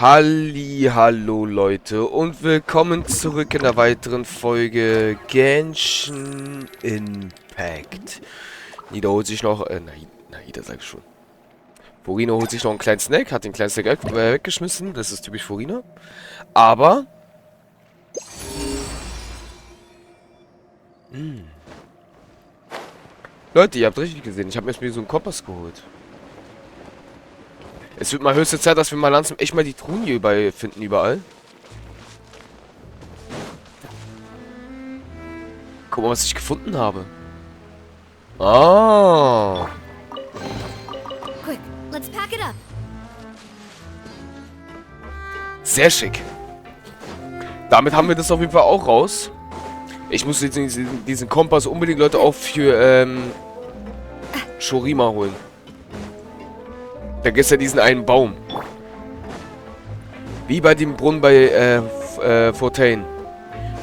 Hallo Leute und willkommen zurück in der weiteren Folge Genshin Impact. Nida holt sich noch, Nida sag ich schon. Furina holt sich noch einen kleinen Snack, hat den kleinen Snack weggeschmissen, das ist typisch Furina. Aber... Leute, ihr habt richtig gesehen, ich habe mir so einen Kompass geholt. Es wird mal höchste Zeit, dass wir mal langsam echt mal die Truhen hier überall finden, überall. Guck mal, was ich gefunden habe. Ah. Quick, let's pack it up. Sehr schick. Damit haben wir das auf jeden Fall auch raus. Ich muss jetzt diesen Kompass unbedingt, Leute, auch für Shurima holen. Da gibt es ja diesen einen Baum. Wie bei dem Brunnen bei Fontaine.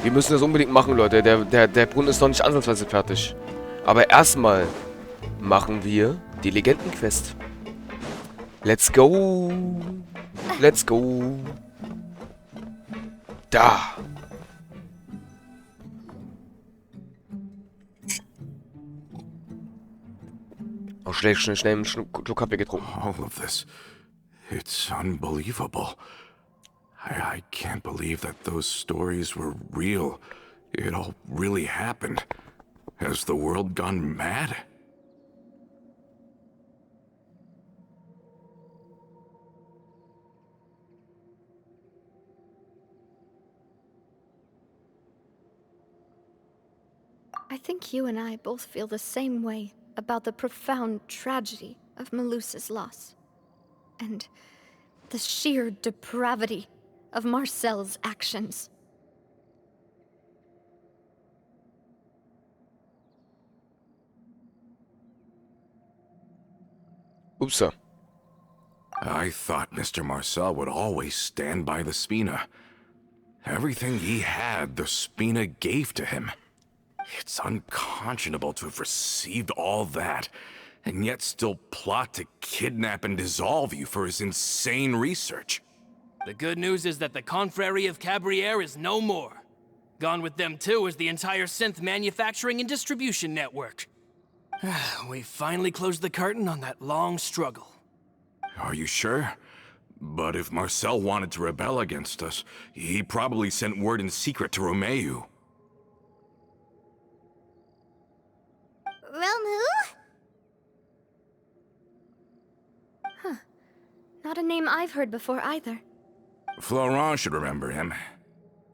Wir müssen das unbedingt machen, Leute. Der Brunnen ist noch nicht ansatzweise fertig. Aber erstmal machen wir die Legendenquest. Let's go. Let's go. Da. Oh, schnell einen Schluck Kaffee getrunken. All of this, it's unbelievable. I can't believe that those stories were real. It all really happened. Has the world gone mad? I think you and I both feel the same way about the profound tragedy of Melusa's loss. And the sheer depravity of Marcel's actions. Upsa. I thought Mr. Marcel would always stand by the Spina. Everything he had, the Spina gave to him. It's unconscionable to have received all that, and yet still plot to kidnap and dissolve you for his insane research. The good news is that the Confrérie of Cabriere is no more. Gone with them too is the entire synth manufacturing and distribution network. We finally closed the curtain on that long struggle. Are you sure? But if Marcel wanted to rebel against us, he probably sent word in secret to Romeu. Romu? Huh. Not a name I've heard before either. Florent should remember him.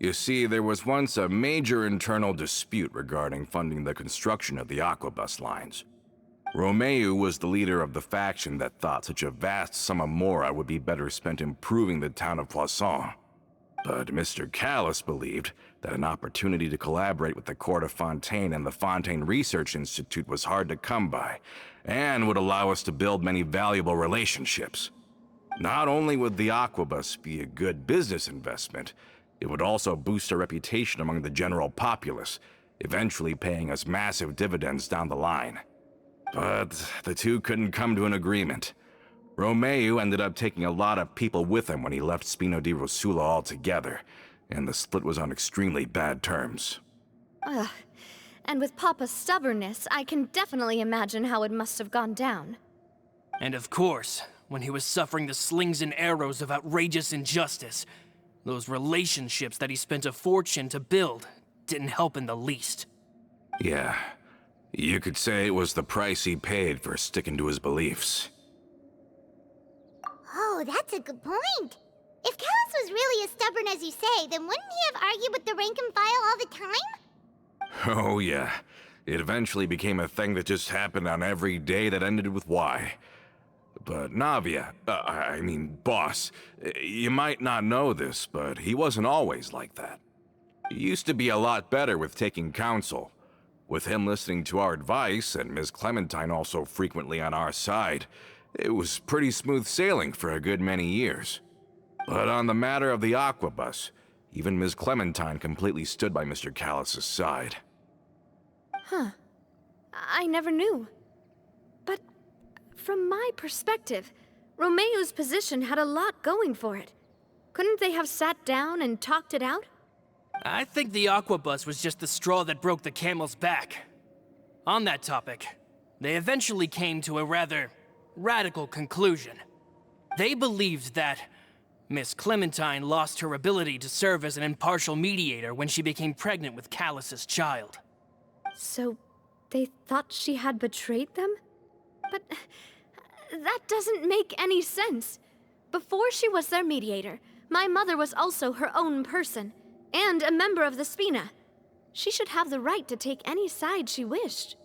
You see, there was once a major internal dispute regarding funding the construction of the Aquabus lines. Romeu was the leader of the faction that thought such a vast sum of mora would be better spent improving the town of Poisson. But Mr. Callis believed that an opportunity to collaborate with the court of Fontaine and the Fontaine Research Institute was hard to come by, and would allow us to build many valuable relationships. Not only would the Aquabus be a good business investment, it would also boost our reputation among the general populace, eventually paying us massive dividends down the line. But the two couldn't come to an agreement. Romeu ended up taking a lot of people with him when he left Spino di Rosula altogether, and the split was on extremely bad terms. Ugh. And with Papa's stubbornness, I can definitely imagine how it must have gone down. And of course, when he was suffering the slings and arrows of outrageous injustice, those relationships that he spent a fortune to build didn't help in the least. Yeah, you could say it was the price he paid for sticking to his beliefs. Oh, that's a good point. If Callis was really as stubborn as you say, then wouldn't he have argued with the rank and file all the time? Oh yeah, it eventually became a thing that just happened on every day that ended with Y. But Navia, boss, you might not know this, but he wasn't always like that. He used to be a lot better with taking counsel. With him listening to our advice, and Ms. Clementine also frequently on our side, it was pretty smooth sailing for a good many years. But on the matter of the Aquabus, even Ms. Clementine completely stood by Mr. Callis' side. Huh. I never knew. But from my perspective, Romeu's position had a lot going for it. Couldn't they have sat down and talked it out? I think the aquabus was just the straw that broke the camel's back. On that topic, they eventually came to a rather radical conclusion. They believed that Miss Clementine lost her ability to serve as an impartial mediator when she became pregnant with Callus's child. So, they thought she had betrayed them? But that doesn't make any sense. Before she was their mediator, my mother was also her own person, and a member of the Spina. She should have the right to take any side she wished.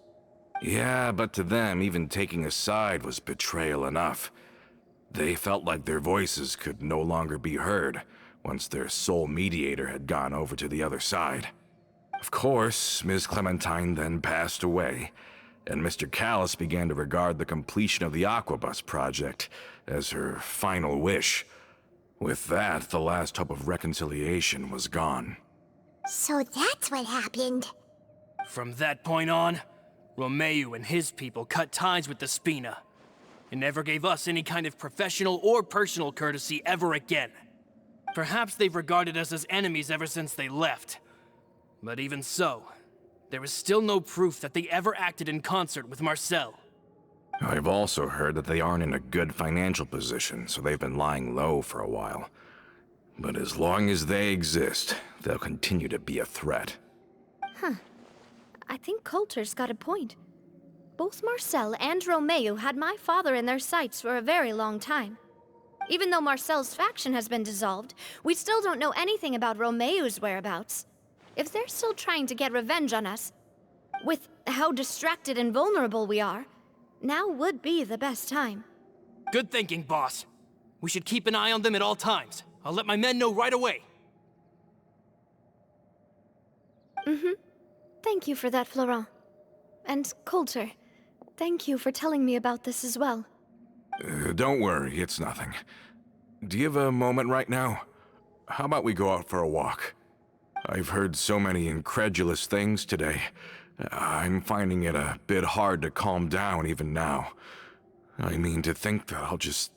Yeah, but to them, even taking a side was betrayal enough. They felt like their voices could no longer be heard once their sole mediator had gone over to the other side. Of course, Ms. Clementine then passed away, and Mr. Callus began to regard the completion of the Aquabus project as her final wish. With that, the last hope of reconciliation was gone. So that's what happened. From that point on, Romeu and his people cut ties with the Spina, and never gave us any kind of professional or personal courtesy ever again. Perhaps they've regarded us as enemies ever since they left. But even so, there is still no proof that they ever acted in concert with Marcel. I've also heard that they aren't in a good financial position, so they've been lying low for a while. But as long as they exist, they'll continue to be a threat. I think Coulter's got a point. Both Marcel and Romeu had my father in their sights for a very long time. Even though Marcel's faction has been dissolved, we still don't know anything about Romeu's whereabouts. If they're still trying to get revenge on us, with how distracted and vulnerable we are, now would be the best time. Good thinking, boss. We should keep an eye on them at all times. I'll let my men know right away. Thank you for that, Florent. And Coulter, thank you for telling me about this as well. Don't worry, it's nothing. Do you have a moment right now? How about we go out for a walk? I've heard so many incredulous things today. I'm finding it a bit hard to calm down even now. I mean, to think that I'll just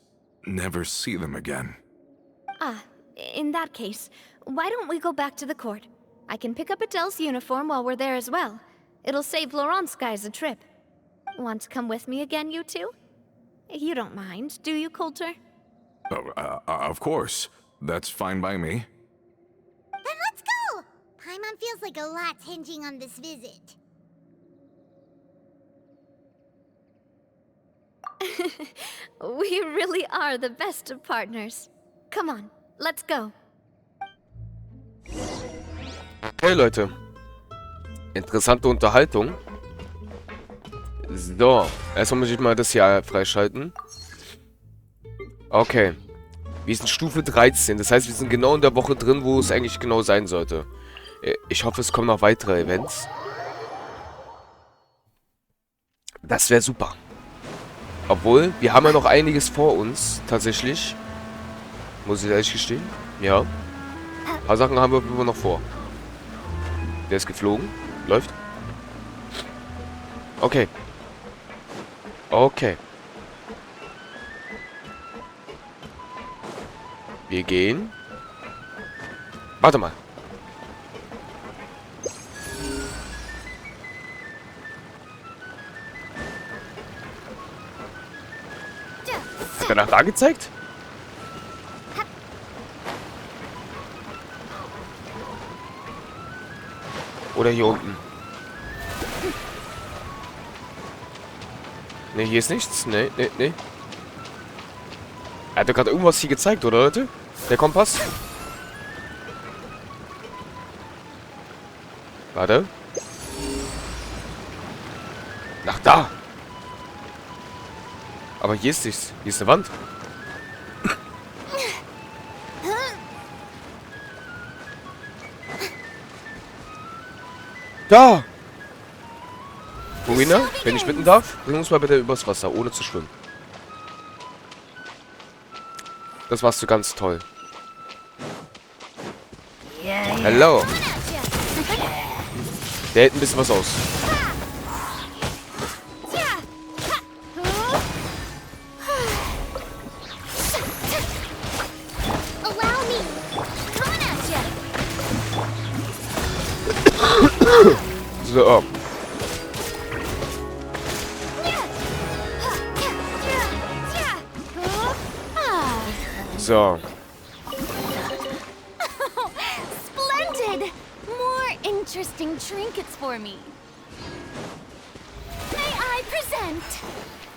never see them again. In that case, why don't we go back to the court? I can pick up Adele's uniform while we're there as well. It'll save Laurent's guys a trip. Want to come with me again, you two? You don't mind, do you, Coulter? Of course. That's fine by me. Then let's go! Paimon feels like a lot's hinging on this visit. We really are the best of partners. Come on, let's go. Okay, Leute. Interessante Unterhaltung. So, erstmal muss ich mal das hier freischalten. Okay. Wir sind Stufe 13. Das heißt, wir sind genau in der Woche drin, wo es eigentlich genau sein sollte. Ich hoffe, es kommen noch weitere Events. Das wäre super. Obwohl, wir haben ja noch einiges vor uns, tatsächlich. Muss ich ehrlich gestehen. Ja. Ein paar Sachen haben wir immer noch vor. Der ist geflogen. Läuft. Okay. Okay. Wir gehen. Warte mal. Hat er nach da gezeigt? Oder hier unten? Ne, hier ist nichts. Ne, ne, ne. Er hat doch gerade irgendwas hier gezeigt, oder Leute? Der Kompass? Warte. Nach da. Aber hier ist nichts. Hier ist eine Wand. Da! Marina, wenn ich bitten darf, bring uns mal bitte übers Wasser, ohne zu schwimmen. Das warst du ganz toll. Hallo. Der hält ein bisschen was aus. Allow me! So. So. Splendid! More interesting trinkets for me. May I present?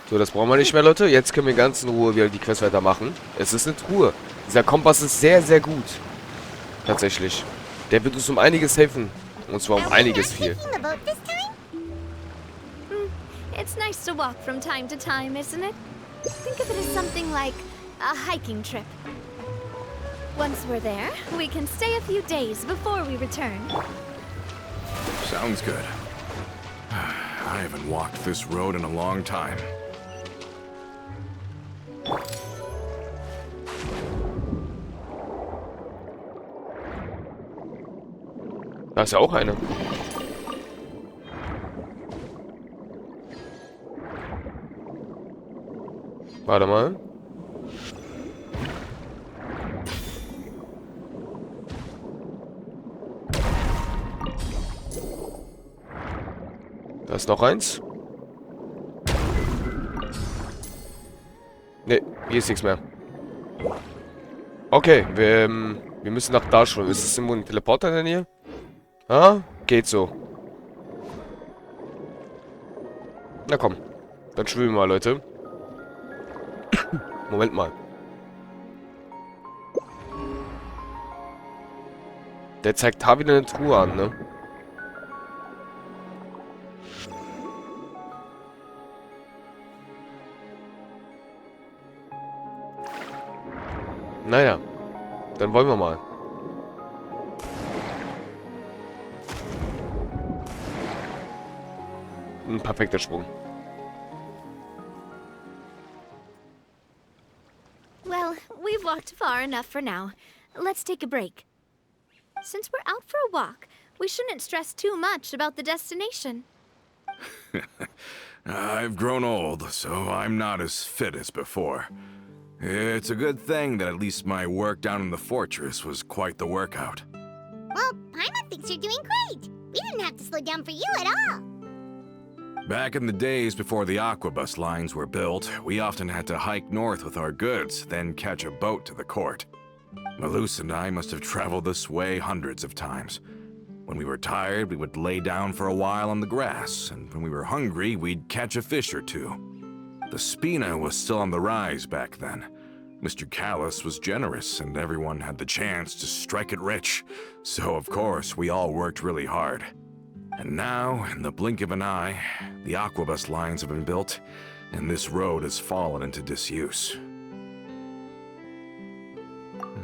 So, das brauchen wir nicht mehr, Leute. Jetzt können wir ganz in Ruhe wieder die Quest weitermachen. Es ist eine Truhe. Dieser Kompass ist sehr, sehr gut. Tatsächlich. Der wird uns um einiges helfen. Und zwar um einiges viel. It's nice to walk from time to time, isn't it? Think of it as something like a hiking trip. Once we're there, we can stay a few days before we return. Sounds good. I haven't walked this road in a long time. Da ist ja auch eine. Warte mal. Da ist noch eins. Ne, hier ist nichts mehr. Okay, wir müssen nach da schwimmen. Ist es irgendwo ein Teleporter in der Nähe? Ah, geht so. Na komm. Dann schwimmen wir mal, Leute. Moment mal. Der zeigt da wieder eine Truhe an, ne? Naja. Dann wollen wir mal. Ein perfekter Sprung. Well, we've walked far enough for now. Let's take a break. Since we're out for a walk, we shouldn't stress too much about the destination. I've grown old, so I'm not as fit as before. It's a good thing that at least my work down in the fortress was quite the workout. Well, Paimon thinks you're doing great. We didn't have to slow down for you at all. Back in the days before the aquabus lines were built, we often had to hike north with our goods, then catch a boat to the court. Malus and I must have traveled this way hundreds of times. When we were tired, we would lay down for a while on the grass, and when we were hungry, we'd catch a fish or two. The spina was still on the rise back then. Mr. Callus was generous, and everyone had the chance to strike it rich, so of course we all worked really hard. And now, in the blink of an eye, the aquabus lines have been built, and this road has fallen into disuse.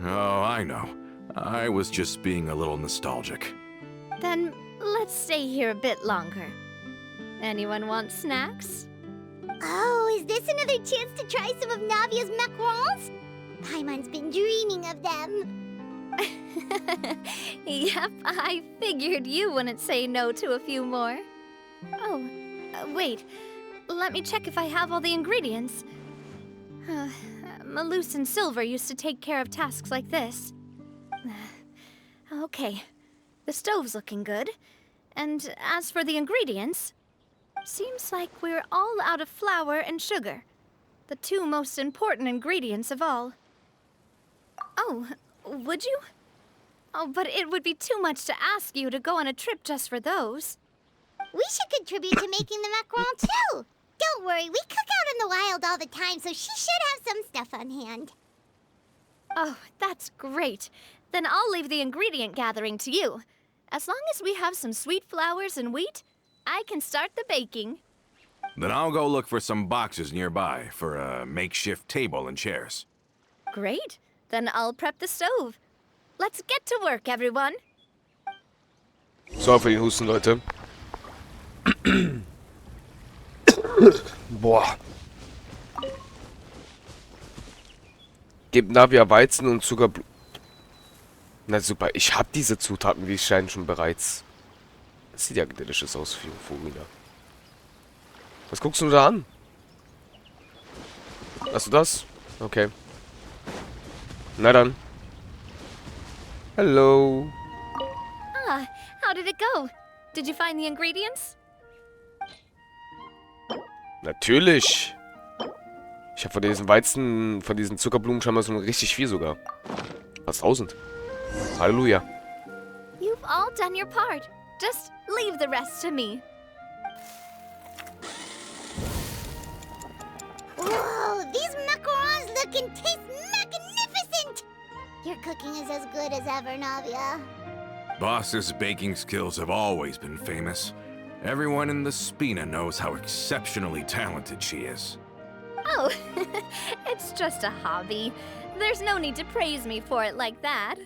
Oh, I know. I was just being a little nostalgic. Then let's stay here a bit longer. Anyone want snacks? Oh, is this another chance to try some of Navia's macarons? Paimon's been dreaming of them. Yep, I figured you wouldn't say no to a few more. Oh, wait. Let me check if I have all the ingredients. Malus and Silver used to take care of tasks like this. Okay, the stove's looking good. And as for the ingredients, seems like we're all out of flour and sugar. The two most important ingredients of all. Oh, would you? Oh, but it would be too much to ask you to go on a trip just for those. We should contribute to making the macaron too. Don't worry, we cook out in the wild all the time, so she should have some stuff on hand. Oh, that's great. Then I'll leave the ingredient gathering to you. As long as we have some sweet flours and wheat, I can start the baking. Then I'll go look for some boxes nearby for a makeshift table and chairs. Great. Then I'll prep the stove. Let's get to work, everyone. So, für den Husten, Leute. Boah. Gebt Navia Weizen und Zuckerblut. Na super, ich hab diese Zutaten, wie es scheint, schon bereits. Das sieht ja delicious aus, Furina. Was guckst du da an? Hast du das? Okay. Na dann. Hello. Ah, how did it go? Did you find the ingredients? Natürlich. Ich habe von diesen Weizen, von diesen Zuckerblumen schon mal so richtig viel sogar. Fast 1000. Halleluja. You've all done your part. Just leave the rest to me. Whoa, these macarons look and taste magnificent! Your cooking is as good as ever, Navia. Boss's baking skills have always been famous. Everyone in the Spina knows how exceptionally talented she is. Oh, it's just a hobby. There's no need to praise me for it like that.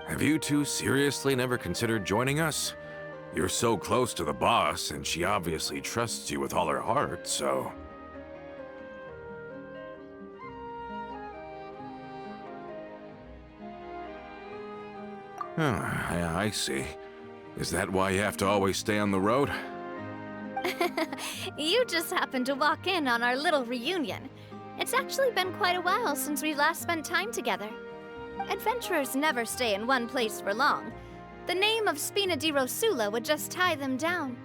Have you two seriously never considered joining us? You're so close to the boss, and she obviously trusts you with all her heart, so... I see. Is that why you have to always stay on the road? You just happened to walk in on our little reunion. It's actually been quite a while since we last spent time together. Adventurers never stay in one place for long. The name of Spina di Rosula would just tie them down.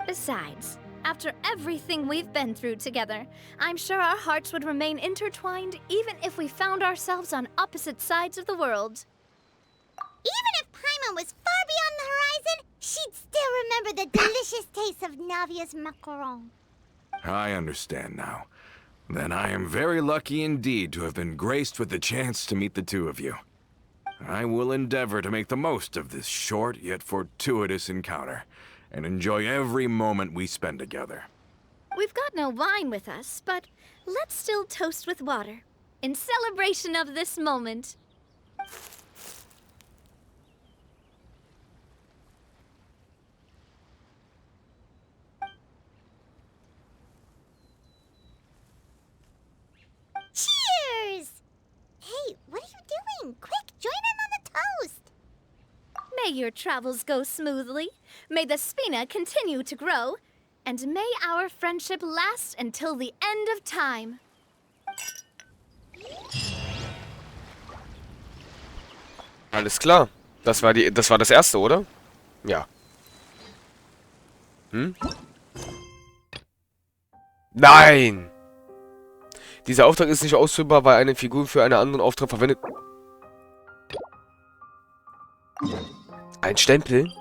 Besides, after everything we've been through together, I'm sure our hearts would remain intertwined even if we found ourselves on opposite sides of the world. Even if Paimon was far beyond the horizon, she'd still remember the delicious taste of Navia's macaron. I understand now. Then I am very lucky indeed to have been graced with the chance to meet the two of you. I will endeavor to make the most of this short yet fortuitous encounter, and enjoy every moment we spend together. We've got no wine with us, but let's still toast with water, in celebration of this moment. Cheers! Hey, what are you doing? Quick, join in on the toast! May your travels go smoothly, may the Spina continue to grow, and may our friendship last until the end of time. Alles klar. Das war das erste, oder? Ja. Hm? Nein! Dieser Auftrag ist nicht ausführbar, weil eine Figur für einen anderen Auftrag verwendet... Ein Stempel?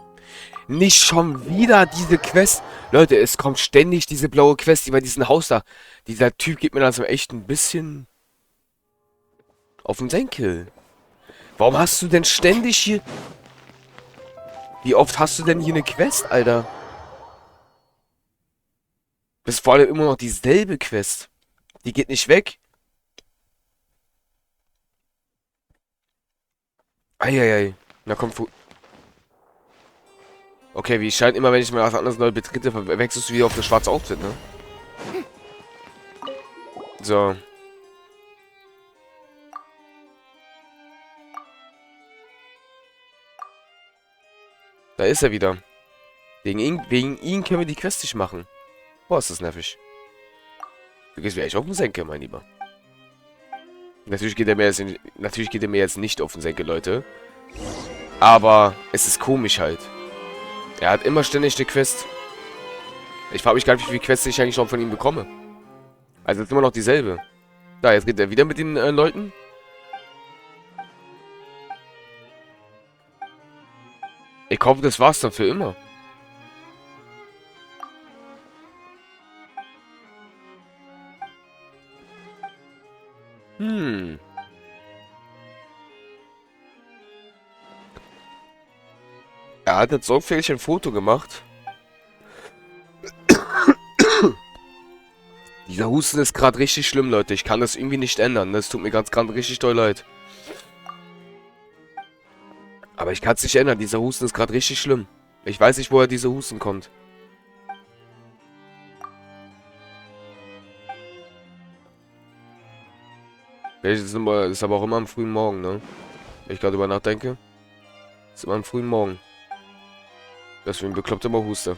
Nicht schon wieder diese Quest. Leute, es kommt ständig diese blaue Quest über diesen Haus da. Dieser Typ geht mir langsam echt ein bisschen... auf den Senkel. Warum hast du denn ständig hier... Wie oft hast du denn hier eine Quest, Alter? Das ist vor allem immer noch dieselbe Quest. Die geht nicht weg. Eieiei. Na komm, okay, wie scheint immer, wenn ich mal was anderes neu betrete, wechselst du wieder auf das schwarze Outfit, ne? So. Da ist er wieder. Wegen ihm können wir die Quest nicht machen. Boah, ist das nervig. Du gehst mir echt auf den Senkel, mein Lieber. Natürlich geht er mir jetzt nicht auf den Senkel, Leute. Aber es ist komisch halt. Er hat immer ständig eine Quest. Ich frage mich gar nicht, wie viele Quests ich eigentlich noch von ihm bekomme. Also es ist immer noch dieselbe. Da, jetzt geht er wieder mit den Leuten. Ich hoffe, das war's dann für immer. Er hat jetzt sorgfältig ein Foto gemacht. Dieser Husten ist gerade richtig schlimm, Leute. Ich kann das irgendwie nicht ändern. Das tut mir gerade richtig doll leid. Aber ich kann es nicht ändern. Dieser Husten ist gerade richtig schlimm. Ich weiß nicht, woher dieser Husten kommt. Vielleicht ist es aber auch immer am frühen Morgen, ne? Wenn ich gerade über nachdenke. Ist immer am frühen Morgen. Deswegen bekloppt immer Huste.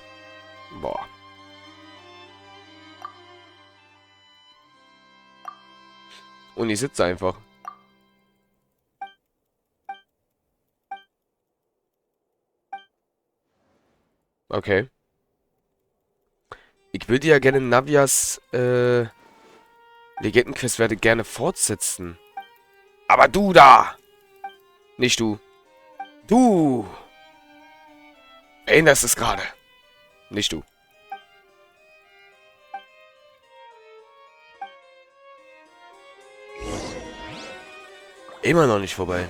Boah. Und ich sitze einfach. Okay. Ich würde ja gerne Navias, Legendenquest werde gerne fortsetzen. Aber du da! Nicht du. Du! Erinnerst es gerade. Nicht du. Immer noch nicht vorbei.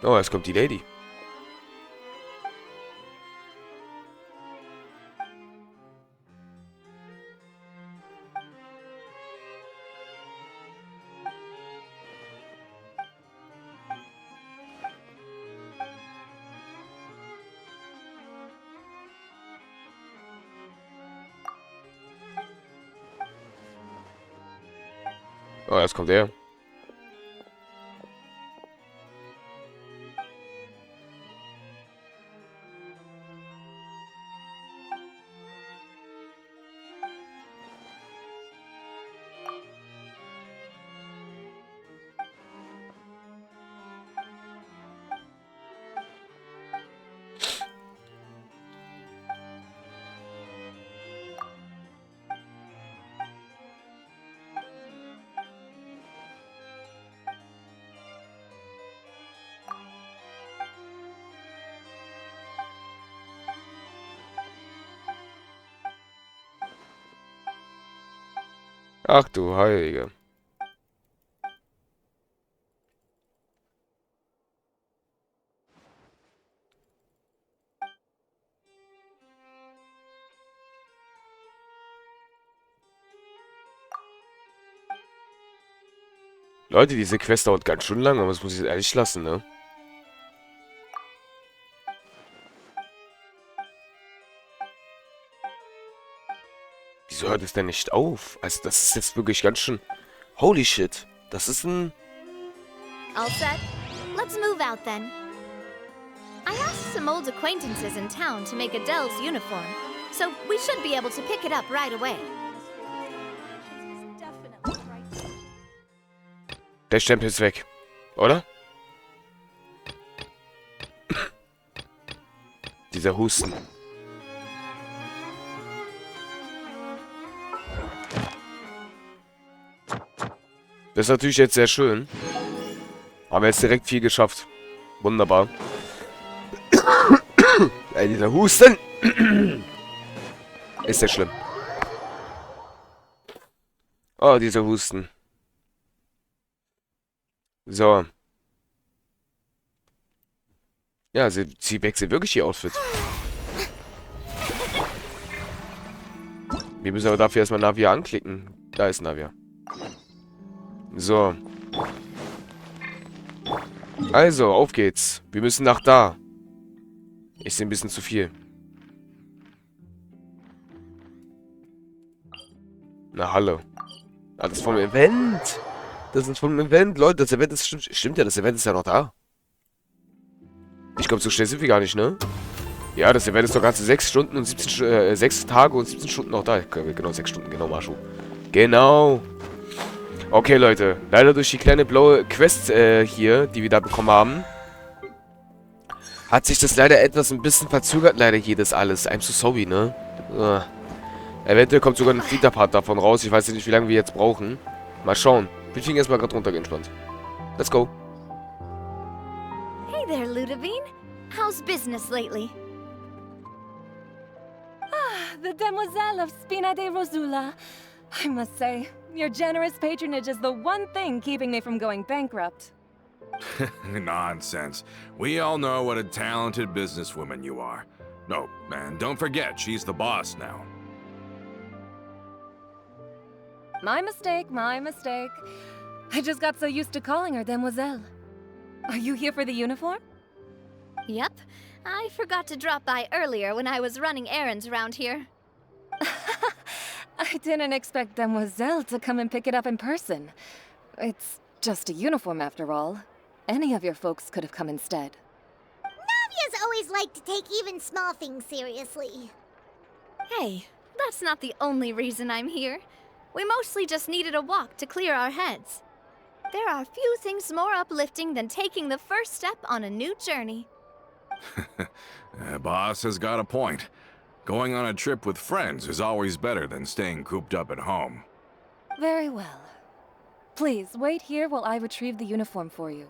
Oh, jetzt kommt die Lady. Oh, jetzt kommt er. Ach du Heilige. Leute, diese Quest dauert ganz schön lang, aber das muss ich ehrlich lassen, ne? Wieso hört es denn nicht auf? Also, das ist jetzt wirklich ganz schön... Holy shit. Das ist ein... All set? Let's move out then. I asked some old acquaintances in town to make Adele's uniform, so we should be able to pick it up right away. Der Stempel ist weg. Oder? Dieser Husten. Das ist natürlich jetzt sehr schön. Haben wir jetzt direkt viel geschafft. Wunderbar. Ey, dieser Husten. Ist sehr schlimm. Oh, dieser Husten. So. Ja, sie wechselt wirklich ihr Outfit. Wir müssen aber dafür erstmal Navia anklicken. Da ist Navia. So. Also, auf geht's. Wir müssen nach da. Ich sehe ein bisschen zu viel. Na, hallo. Ah, das ist vom Event. Das ist vom Event. Leute, das Event ist... Stimmt ja, das Event ist ja noch da. Ich glaube, so schnell sind wir gar nicht, ne? Ja, das Event ist doch ganze 6 Stunden und 6 Tage und 17 Stunden noch da. Genau, 6 Stunden, genau, Masho. Genau. Okay, Leute. Leider durch die kleine blaue Quest hier, die wir da bekommen haben, hat sich das leider ein bisschen verzögert, leider hier das alles. I'm so sorry, ne? Eventuell kommt sogar ein Flitter-Part davon raus. Ich weiß nicht, wie lange wir jetzt brauchen. Mal schauen. Wir fliegen erstmal gerade runter, entspannt. Let's go. Hey there, Ludovine. How's business lately? The Demoiselle of Spina de Rosula. I must say, your generous patronage is the one thing keeping me from going bankrupt. Nonsense. We all know what a talented businesswoman you are. No, man, don't forget, she's the boss now. My mistake, my mistake. I just got so used to calling her Demoiselle. Are you here for the uniform? Yep. I forgot to drop by earlier when I was running errands around here. I didn't expect Demoiselle to come and pick it up in person. It's just a uniform after all. Any of your folks could have come instead. Navia's always liked to take even small things seriously. Hey, that's not the only reason I'm here. We mostly just needed a walk to clear our heads. There are few things more uplifting than taking the first step on a new journey. Boss has got a point. Going on a trip with friends is always better than staying cooped up at home. Very well. Please, wait here while I retrieve the uniform for you.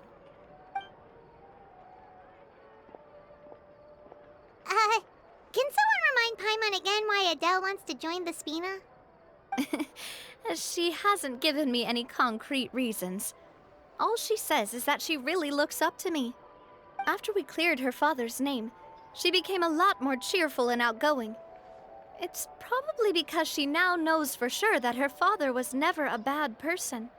Can someone remind Paimon again why Adele wants to join the Spina? She hasn't given me any concrete reasons. All she says is that she really looks up to me. After we cleared her father's name, she became a lot more cheerful and outgoing. It's probably because she now knows for sure that her father was never a bad person.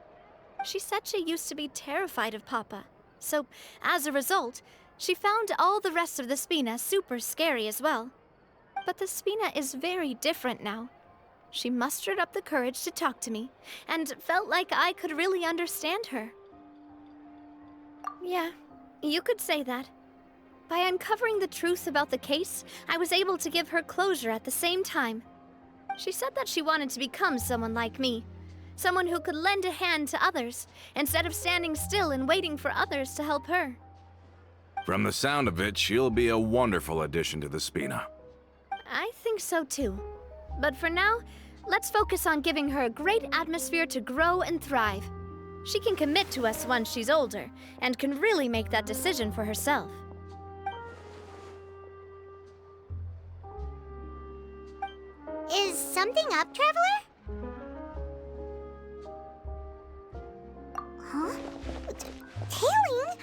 She said she used to be terrified of Papa, so as a result, she found all the rest of the Spina super scary as well. But the Spina is very different now. She mustered up the courage to talk to me, and felt like I could really understand her. Yeah, you could say that. By uncovering the truth about the case, I was able to give her closure at the same time. She said that she wanted to become someone like me. Someone who could lend a hand to others, instead of standing still and waiting for others to help her. From the sound of it, she'll be a wonderful addition to the Spina. I think so too. But for now, let's focus on giving her a great atmosphere to grow and thrive. She can commit to us once she's older, and can really make that decision for herself. Is something up, Traveler? Huh? Tailing?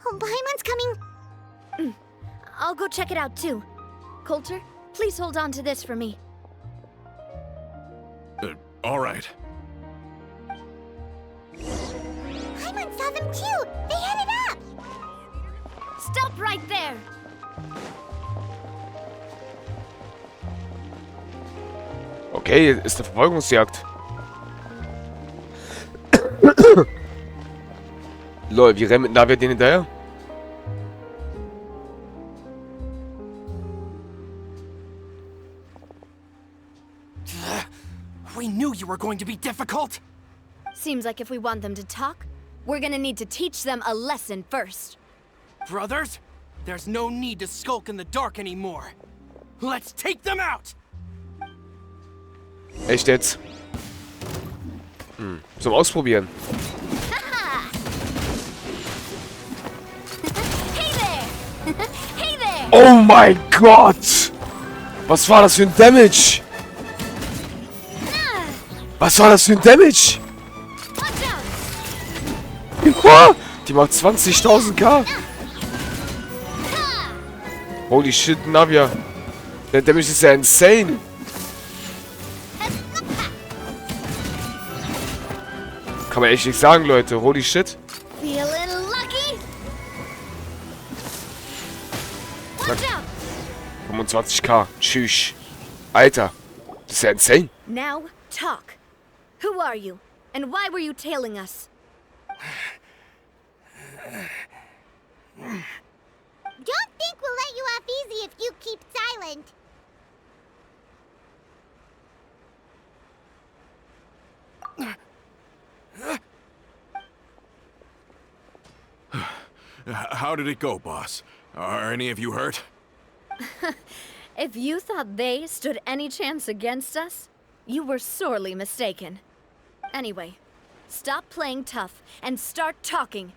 Oh, Paimon's coming. I'll go check it out too. Coulter, please hold on to this for me. All right. Paimon saw them too! They headed up! Stop right there! Okay, ist eine Verfolgungsjagd. Lol, wie rennen mit Navi den hinterher? We knew you were going to be difficult! Seems like if we want them to talk, we're gonna need to teach them a lesson first. Brothers, there's no need to skulk in the dark anymore. Let's take them out! Echt jetzt? Zum Ausprobieren. Hey there! Hey there! Oh mein Gott! Was war das für ein Damage? Was war das für ein Damage? Watch out! Ja, die macht 20.000k. Holy shit, Navia. Der Damage ist ja insane. Kann man echt nicht sagen, Leute. Holy shit. Feeling lucky? Watch out! 25k. Tschüss. Alter. Das ist ja insane. Now, talk. Who are you? And why were you tailing us? Don't think we'll let you off easy if you keep silent. How did it go, boss? Are any of you hurt? If you thought they stood any chance against us, you were sorely mistaken. Anyway, stop playing tough and start talking.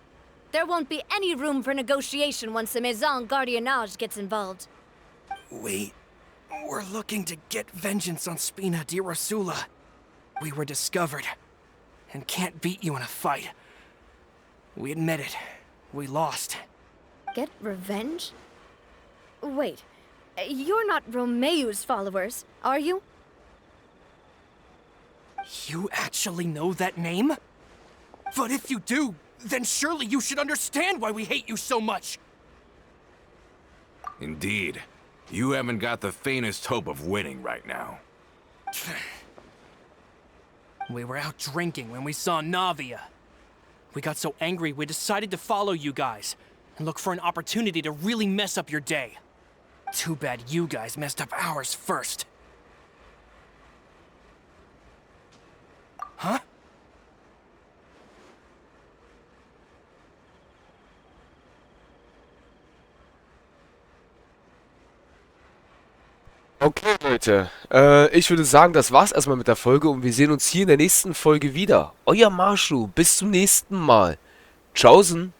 There won't be any room for negotiation once the Maison Gardiennage gets involved. We're looking to get vengeance on Spina di Rosula. We were discovered, and can't beat you in a fight. We admit it. We lost. Get revenge? Wait, you're not Romeu's followers, are you? You actually know that name? But if you do, then surely you should understand why we hate you so much! Indeed. You haven't got the faintest hope of winning right now. We were out drinking when we saw Navia. We got so angry we decided to follow you guys and look for an opportunity to really mess up your day. Too bad you guys messed up ours first. Huh? Okay, Leute. Ich würde sagen, das war's erstmal mit der Folge und wir sehen uns hier in der nächsten Folge wieder. Euer Masho. Bis zum nächsten Mal. Tschaußen.